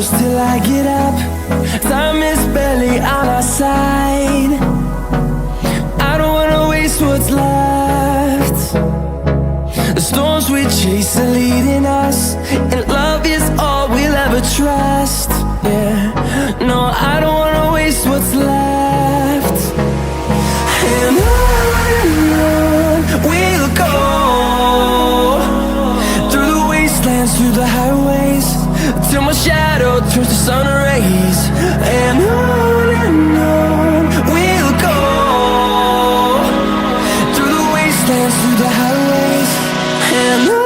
shadows till I get up. Time is barely on our side. I don't wanna waste what's left. The storms we chase are leading us, and love is all we'll ever trust. Yeah, no, I don't wanna waste what's left. And on we'll go, through the wastelands, through the highways, till my shadow turns to sun rays. And on we'll go, through the wastelands, through the highways, and on.